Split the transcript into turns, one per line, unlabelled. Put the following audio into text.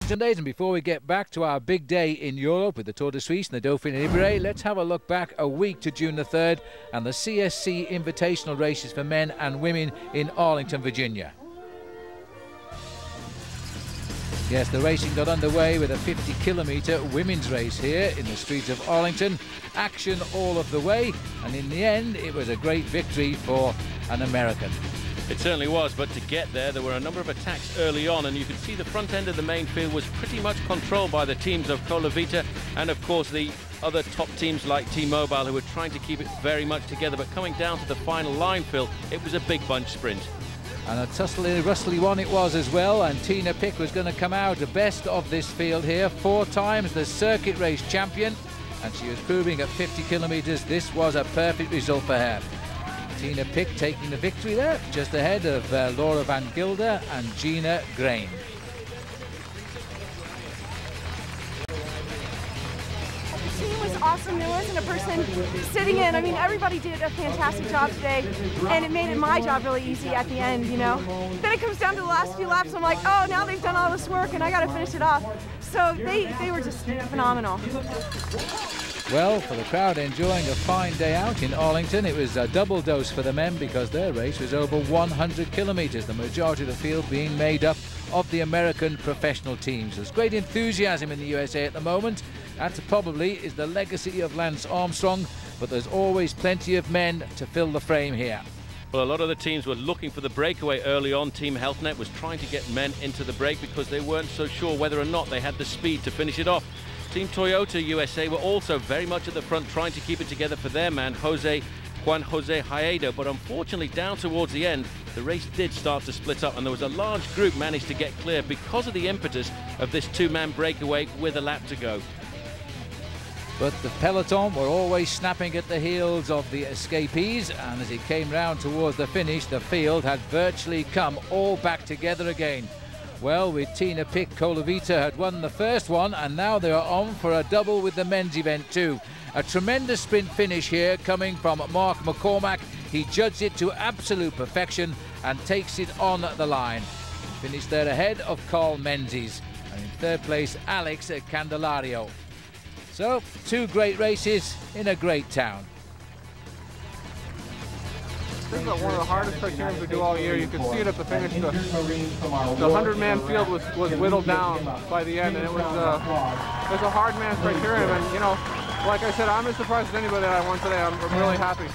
Days, and before we get back to our big day in Europe with the Tour de Suisse and the Dauphiné Libéré, let's have a look back a week to June the 3rd and the CSC Invitational races for men and women in Arlington, Virginia. Yes, the racing got underway with a 50-kilometre women's race here in the streets of Arlington. Action all of the way, and in the end it was a great victory for an American.
It certainly was, but to get there were a number of attacks early on, and you could see the front end of the main field was pretty much controlled by the teams of Colavita and of course the other top teams like T-Mobile, who were trying to keep it very much together. But coming down to the final line, Phil, it was a big bunch sprint.
And a tussly, rustly one it was as well, and Tina Pick was going to come out the best of this field here. 4 times the circuit race champion, and she was proving at 50 kilometres this was a perfect result for her. Tina Pick taking the victory there, just ahead of Laura Van Gilder and Gina Grain.
The team was awesome. There wasn't a person sitting in. I mean, everybody did a fantastic job today, and it made my job really easy at the end, you know. Then it comes down to the last few laps. I'm like, oh, now they've done all this work, and I got to finish it off. So they were just phenomenal.
Well, for the crowd enjoying a fine day out in Arlington, it was a double dose for the men because their race was over 100 kilometres, the majority of the field being made up of the American professional teams. There's great enthusiasm in the USA at the moment. That probably is the legacy of Lance Armstrong, but there's always plenty of men to fill the frame here.
Well, a lot of the teams were looking for the breakaway early on. Team HealthNet was trying to get men into the break because they weren't so sure whether or not they had the speed to finish it off. Team Toyota USA were also very much at the front, trying to keep it together for their man, Juan Jose Haedo, but unfortunately down towards the end, the race did start to split up, and there was a large group managed to get clear because of the impetus of this 2-man breakaway with a lap to go.
But the peloton were always snapping at the heels of the escapees, and as it came round towards the finish, the field had virtually come all back together again. Well, with Tina Pick, Colavita had won the first one, and now they are on for a double with the men's event too. A tremendous sprint finish here coming from Mark McCormack. He judged it to absolute perfection and takes it on the line. Finished there ahead of Carl Menzies, and in third place Alex Candelario. So 2 great races in a great town.
This is one of the hardest criteriums we do all year. You can see it at the finish. The 100-man field was whittled down by the end, and it was a hard man's criterium. And you know, like I said, I'm as surprised as anybody that I won today. I'm really happy.